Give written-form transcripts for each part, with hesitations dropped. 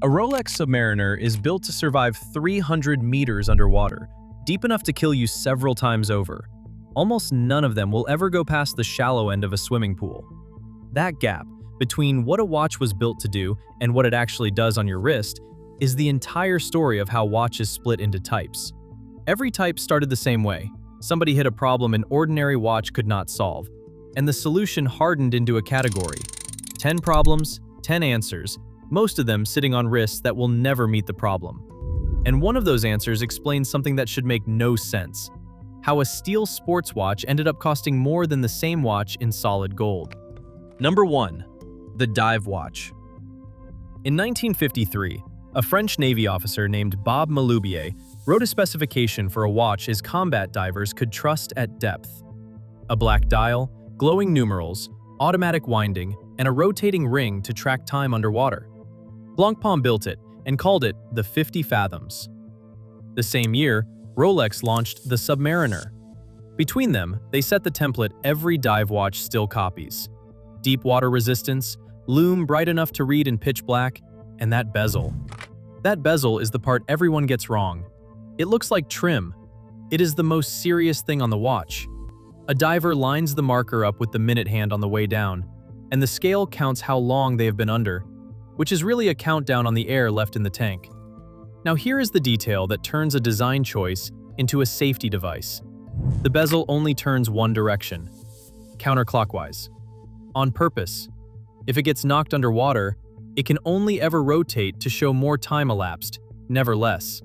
A Rolex Submariner is built to survive 300 meters underwater, deep enough to kill you several times over. Almost none of them will ever go past the shallow end of a swimming pool. That gap between what a watch was built to do and what it actually does on your wrist is the entire story of how watches split into types. Every type started the same way. Somebody hit a problem an ordinary watch could not solve, and the solution hardened into a category. 10 problems, 10 answers, most of them sitting on wrists that will never meet the problem. And one of those answers explains something that should make no sense: how a steel sports watch ended up costing more than the same watch in solid gold. Number 1. The Dive Watch. In 1953, a French Navy officer named Bob Maloubier wrote a specification for a watch his combat divers could trust at depth. A black dial, glowing numerals, automatic winding, and a rotating ring to track time underwater. Blancpain built it and called it the 50 Fathoms. The same year, Rolex launched the Submariner. Between them, they set the template every dive watch still copies. Deep water resistance, lume bright enough to read in pitch black, and that bezel. That bezel is the part everyone gets wrong. It looks like trim. It is the most serious thing on the watch. A diver lines the marker up with the minute hand on the way down, and the scale counts how long they have been under, which is really a countdown on the air left in the tank. Now here is the detail that turns a design choice into a safety device. The bezel only turns one direction, counterclockwise. On purpose. If it gets knocked underwater, it can only ever rotate to show more time elapsed, never less.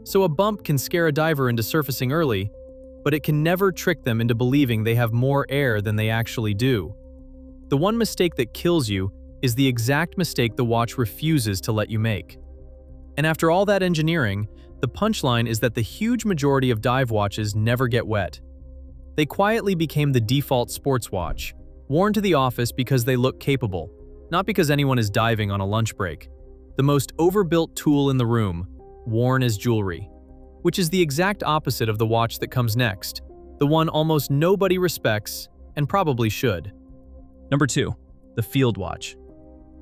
So a bump can scare a diver into surfacing early, but it can never trick them into believing they have more air than they actually do. The one mistake that kills you is the exact mistake the watch refuses to let you make. And after all that engineering, the punchline is that the huge majority of dive watches never get wet. They quietly became the default sports watch, worn to the office because they look capable, not because anyone is diving on a lunch break. The most overbuilt tool in the room, worn as jewelry. Which is the exact opposite of the watch that comes next, the one almost nobody respects and probably should. Number 2. The Field Watch.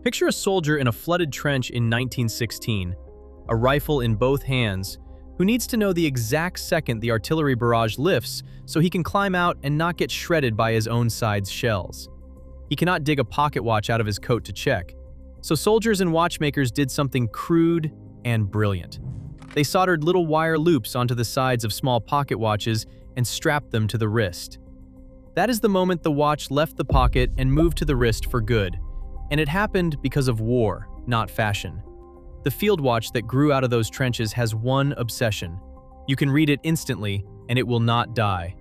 Picture a soldier in a flooded trench in 1916, a rifle in both hands, who needs to know the exact second the artillery barrage lifts so he can climb out and not get shredded by his own side's shells. He cannot dig a pocket watch out of his coat to check. So soldiers and watchmakers did something crude and brilliant. They soldered little wire loops onto the sides of small pocket watches and strapped them to the wrist. That is the moment the watch left the pocket and moved to the wrist for good. And it happened because of war, not fashion. The field watch that grew out of those trenches has one obsession. You can read it instantly, and it will not die.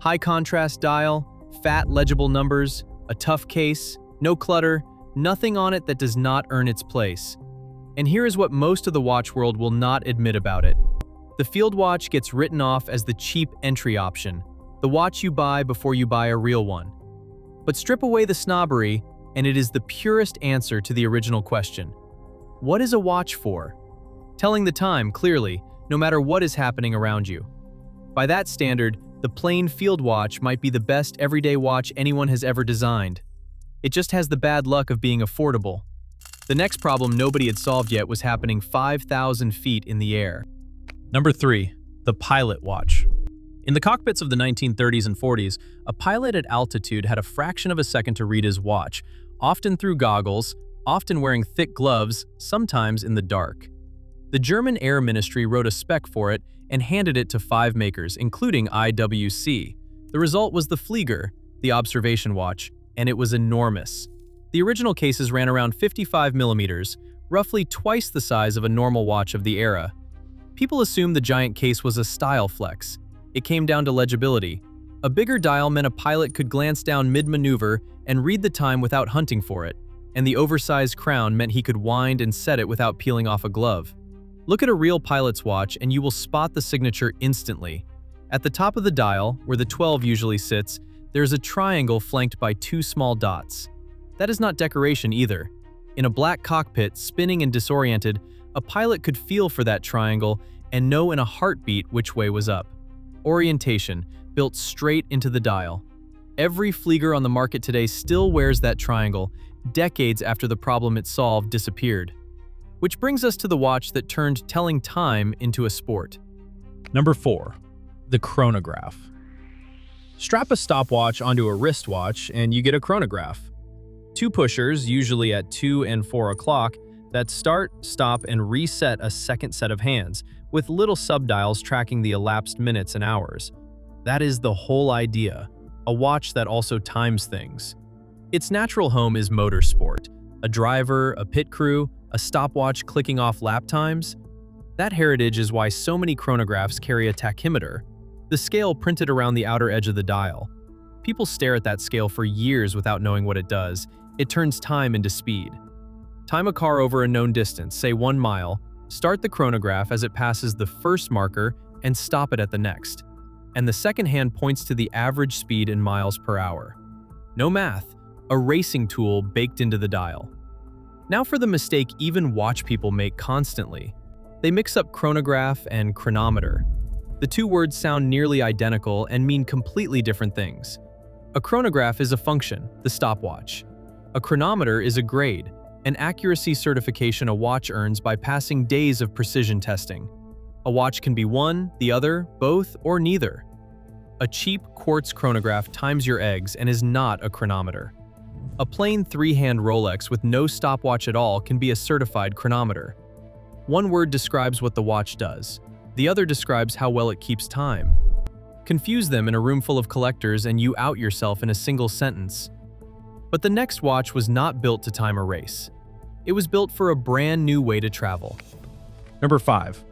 High contrast dial, fat legible numbers, a tough case, no clutter, nothing on it that does not earn its place. And here is what most of the watch world will not admit about it. The field watch gets written off as the cheap entry option, the watch you buy before you buy a real one. But strip away the snobbery, and it is the purest answer to the original question. What is a watch for? Telling the time clearly, no matter what is happening around you. By that standard, the plain field watch might be the best everyday watch anyone has ever designed. It just has the bad luck of being affordable. The next problem nobody had solved yet was happening 5,000 feet in the air. Number 3. The Pilot Watch. In the cockpits of the 1930s and 40s, a pilot at altitude had a fraction of a second to read his watch, often through goggles, often wearing thick gloves, sometimes in the dark. The German Air Ministry wrote a spec for it and handed it to 5 makers, including IWC. The result was the Flieger, the observation watch, and it was enormous. The original cases ran around 55 millimeters, roughly twice the size of a normal watch of the era. People assumed the giant case was a style flex. It came down to legibility. A bigger dial meant a pilot could glance down mid-maneuver and read the time without hunting for it, and the oversized crown meant he could wind and set it without peeling off a glove. Look at a real pilot's watch and you will spot the signature instantly. At the top of the dial, where the 12 usually sits, there is a triangle flanked by 2 small dots. That is not decoration either. In a black cockpit, spinning and disoriented, a pilot could feel for that triangle and know in a heartbeat which way was up. Orientation, built straight into the dial. Every Flieger on the market today still wears that triangle, decades after the problem it solved disappeared. Which brings us to the watch that turned telling time into a sport. Number 4. The chronograph. Strap a stopwatch onto a wristwatch and you get a chronograph. Two pushers, usually at 2 and 4 o'clock, that start, stop, and reset a second set of hands, with little subdials tracking the elapsed minutes and hours. That is the whole idea, a watch that also times things. Its natural home is motorsport. A driver, a pit crew, a stopwatch clicking off lap times. That heritage is why so many chronographs carry a tachymeter, the scale printed around the outer edge of the dial. People stare at that scale for years without knowing what it does. It turns time into speed. Time a car over a known distance, say 1 mile, start the chronograph as it passes the first marker and stop it at the next. And the second hand points to the average speed in miles per hour. No math, a racing tool baked into the dial. Now for the mistake even watch people make constantly. They mix up chronograph and chronometer. The two words sound nearly identical and mean completely different things. A chronograph is a function, the stopwatch. A chronometer is a grade, an accuracy certification a watch earns by passing days of precision testing. A watch can be one, the other, both, or neither. A cheap quartz chronograph times your eggs and is not a chronometer. A plain 3-hand Rolex with no stopwatch at all can be a certified chronometer. One word describes what the watch does. The other describes how well it keeps time. Confuse them in a room full of collectors and you out yourself in a single sentence. But the next watch was not built to time a race. It was built for a brand new way to travel. Number 5.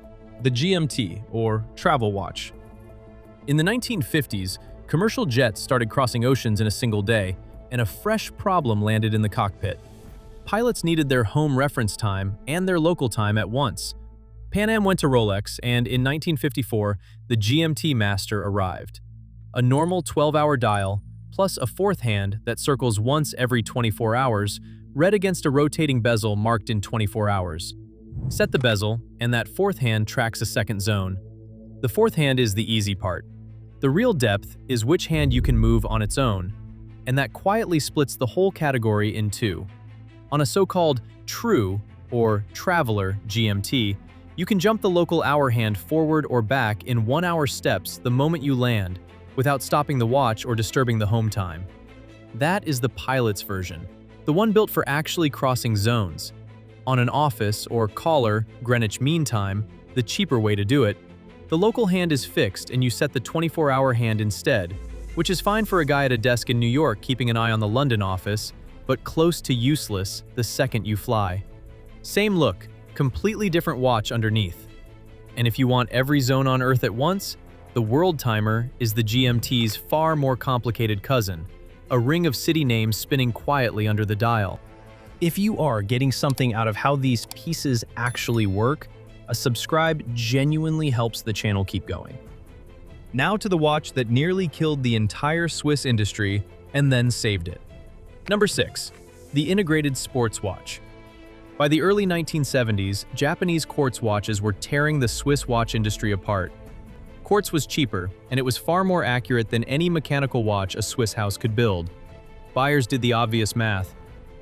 The GMT, or travel watch. In the 1950s, commercial jets started crossing oceans in a single day, and a fresh problem landed in the cockpit. Pilots needed their home reference time and their local time at once. Pan Am went to Rolex, and in 1954, the GMT Master arrived. A normal 12-hour dial, plus a fourth hand that circles once every 24 hours, read against a rotating bezel marked in 24 hours. Set the bezel, and that fourth hand tracks a second zone. The fourth hand is the easy part. The real depth is which hand you can move on its own, and that quietly splits the whole category in two. On a so-called true, or traveler, GMT, you can jump the local hour hand forward or back in 1-hour steps the moment you land, without stopping the watch or disturbing the home time. That is the pilot's version, the one built for actually crossing zones. On an office or caller, Greenwich Mean Time, the cheaper way to do it, the local hand is fixed and you set the 24-hour hand instead, which is fine for a guy at a desk in New York keeping an eye on the London office, but close to useless the second you fly. Same look, completely different watch underneath. And if you want every zone on Earth at once, the World Timer is the GMT's far more complicated cousin, a ring of city names spinning quietly under the dial. If you are getting something out of how these pieces actually work, a subscribe genuinely helps the channel keep going. Now to the watch that nearly killed the entire Swiss industry and then saved it. Number 6. The integrated sports watch. By the early 1970s, Japanese quartz watches were tearing the Swiss watch industry apart. Quartz was cheaper, and it was far more accurate than any mechanical watch a Swiss house could build. Buyers did the obvious math.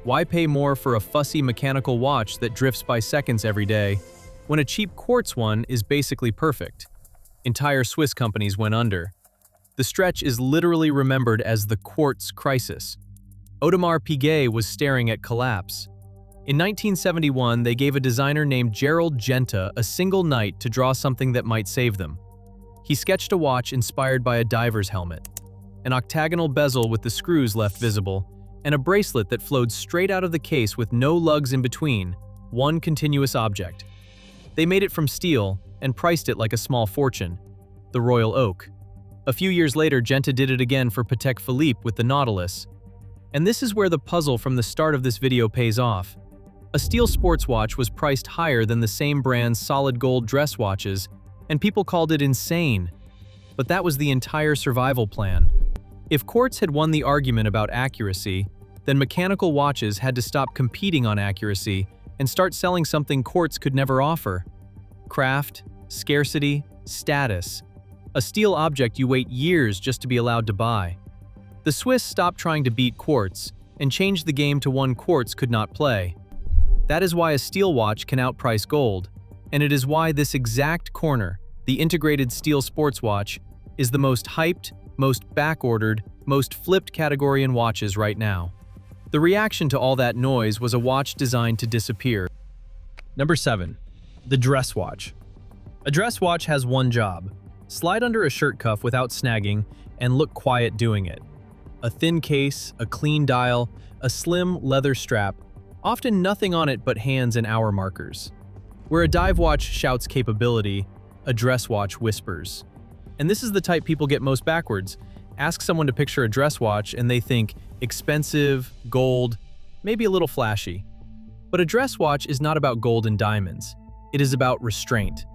Why pay more for a fussy mechanical watch that drifts by seconds every day, when a cheap quartz one is basically perfect? Entire Swiss companies went under. The stretch is literally remembered as the quartz crisis. Audemars Piguet was staring at collapse. In 1971, they gave a designer named Gerald Genta a single night to draw something that might save them. He sketched a watch inspired by a diver's helmet, an octagonal bezel with the screws left visible, and a bracelet that flowed straight out of the case with no lugs in between, one continuous object. They made it from steel and priced it like a small fortune, the Royal Oak. A few years later, Genta did it again for Patek Philippe with the Nautilus. And this is where the puzzle from the start of this video pays off. A steel sports watch was priced higher than the same brand's solid gold dress watches, and people called it insane. But that was the entire survival plan. If quartz had won the argument about accuracy, then mechanical watches had to stop competing on accuracy and start selling something quartz could never offer: craft, scarcity, status. A steel object you wait years just to be allowed to buy. The Swiss stopped trying to beat quartz and changed the game to one quartz could not play. That is why a steel watch can outprice gold, and it is why this exact corner, the integrated steel sports watch, is the most hyped, most back-ordered, most flipped category in watches right now. The reaction to all that noise was a watch designed to disappear. Number 7. The dress watch. A dress watch has one job: slide under a shirt cuff without snagging and look quiet doing it. A thin case, a clean dial, a slim leather strap, often nothing on it but hands and hour markers. Where a dive watch shouts capability, a dress watch whispers. And this is the type people get most backwards. Ask someone to picture a dress watch and they think expensive, gold, maybe a little flashy. But a dress watch is not about gold and diamonds. It is about restraint.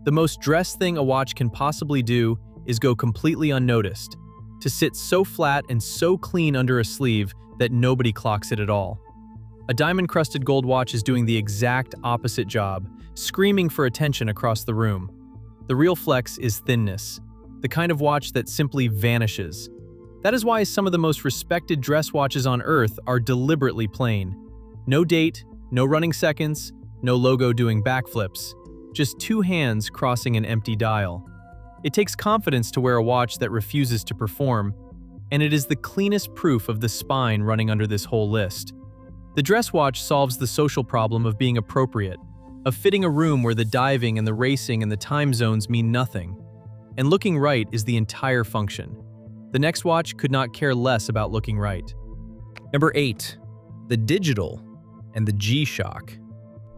The most dress thing a watch can possibly do is go completely unnoticed, to sit so flat and so clean under a sleeve that nobody clocks it at all. A diamond-crusted gold watch is doing the exact opposite job, screaming for attention across the room. The real flex is thinness, the kind of watch that simply vanishes. That is why some of the most respected dress watches on Earth are deliberately plain. No date, no running seconds, no logo doing backflips. Just two hands crossing an empty dial. It takes confidence to wear a watch that refuses to perform, and it is the cleanest proof of the spine running under this whole list. The dress watch solves the social problem of being appropriate, of fitting a room where the diving and the racing and the time zones mean nothing. And looking right is the entire function. The next watch could not care less about looking right. Number 8. The digital and the G-Shock.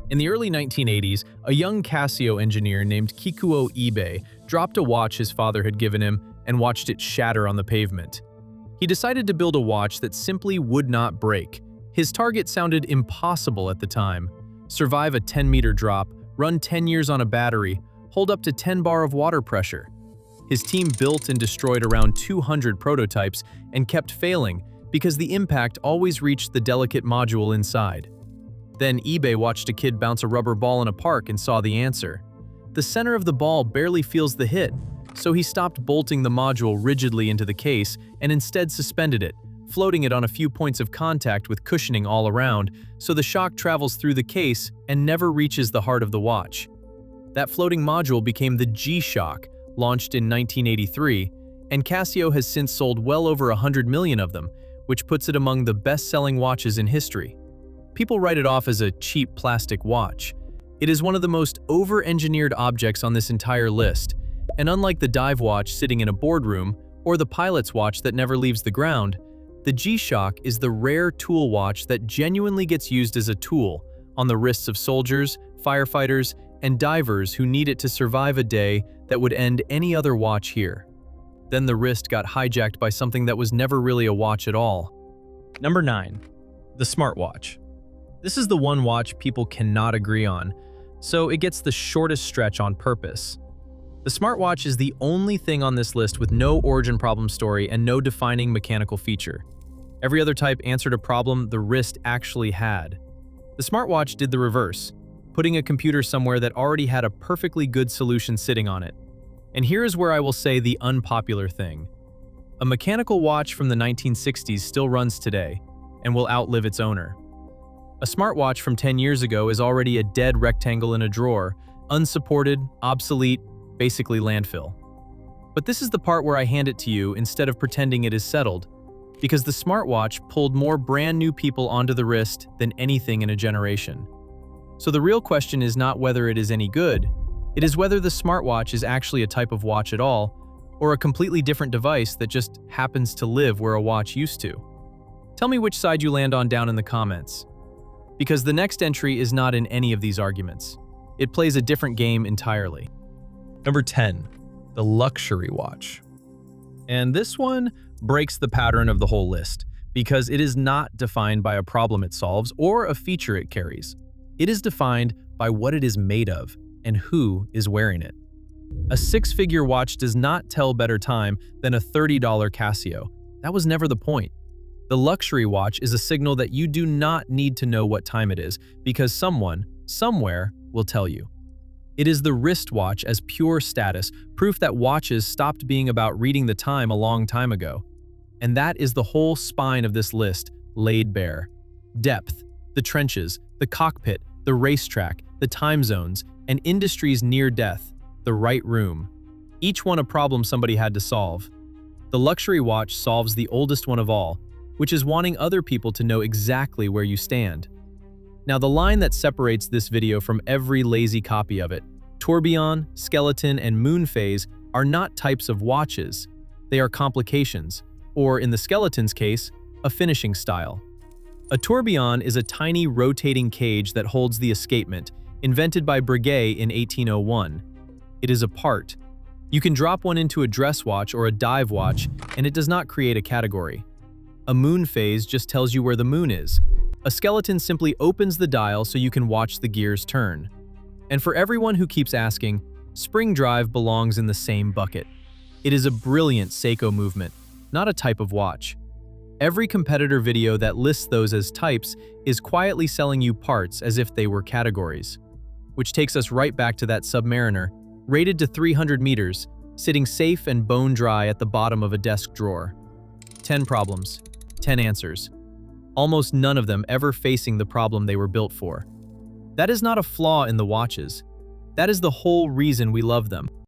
In the early 1980s, a young Casio engineer named Kikuo Ibe dropped a watch his father had given him and watched it shatter on the pavement. He decided to build a watch that simply would not break. His target sounded impossible at the time. Survive a 10-meter drop, run 10 years on a battery, hold up to 10 bar of water pressure. His team built and destroyed around 200 prototypes and kept failing because the impact always reached the delicate module inside. Then eBay watched a kid bounce a rubber ball in a park and saw the answer. The center of the ball barely feels the hit, so he stopped bolting the module rigidly into the case and instead suspended it, floating it on a few points of contact with cushioning all around, so the shock travels through the case and never reaches the heart of the watch. That floating module became the G-Shock, launched in 1983, and Casio has since sold well over 100 million of them, which puts it among the best-selling watches in history. People write it off as a cheap plastic watch. It is one of the most over-engineered objects on this entire list, and unlike the dive watch sitting in a boardroom or the pilot's watch that never leaves the ground, the G-Shock is the rare tool watch that genuinely gets used as a tool on the wrists of soldiers, firefighters, and divers who need it to survive a day that would end any other watch here. Then the wrist got hijacked by something that was never really a watch at all. Number 9. The smartwatch. This is the one watch people cannot agree on, so it gets the shortest stretch on purpose. The smartwatch is the only thing on this list with no origin problem story and no defining mechanical feature. Every other type answered a problem the wrist actually had. The smartwatch did the reverse, putting a computer somewhere that already had a perfectly good solution sitting on it. And here is where I will say the unpopular thing. A mechanical watch from the 1960s still runs today and will outlive its owner. A smartwatch from 10 years ago is already a dead rectangle in a drawer, unsupported, obsolete, basically landfill. But this is the part where I hand it to you instead of pretending it is settled, because the smartwatch pulled more brand new people onto the wrist than anything in a generation. So the real question is not whether it is any good, it is whether the smartwatch is actually a type of watch at all, or a completely different device that just happens to live where a watch used to. Tell me which side you land on down in the comments. Because the next entry is not in any of these arguments. It plays a different game entirely. Number 10. The luxury watch. And this one breaks the pattern of the whole list, because it is not defined by a problem it solves or a feature it carries. It is defined by what it is made of and who is wearing it. A six-figure watch does not tell better time than a $30 Casio. That was never the point. The luxury watch is a signal that you do not need to know what time it is, because someone, somewhere, will tell you. It is the wristwatch as pure status, proof that watches stopped being about reading the time a long time ago. And that is the whole spine of this list, laid bare. Depth, the trenches, the cockpit, the racetrack, the time zones, and industries near death, the right room. Each one a problem somebody had to solve. The luxury watch solves the oldest one of all, which is wanting other people to know exactly where you stand. Now, the line that separates this video from every lazy copy of it, tourbillon, skeleton, and moon phase are not types of watches. They are complications, or in the skeleton's case, a finishing style. A tourbillon is a tiny rotating cage that holds the escapement, invented by Breguet in 1801. It is a part. You can drop one into a dress watch or a dive watch, and it does not create a category. A moon phase just tells you where the moon is. A skeleton simply opens the dial so you can watch the gears turn. And for everyone who keeps asking, spring drive belongs in the same bucket. It is a brilliant Seiko movement, not a type of watch. Every competitor video that lists those as types is quietly selling you parts as if they were categories. Which takes us right back to that Submariner, rated to 300 meters, sitting safe and bone dry at the bottom of a desk drawer. 10 problems, 10 answers. Almost none of them ever facing the problem they were built for. That is not a flaw in the watches. That is the whole reason we love them.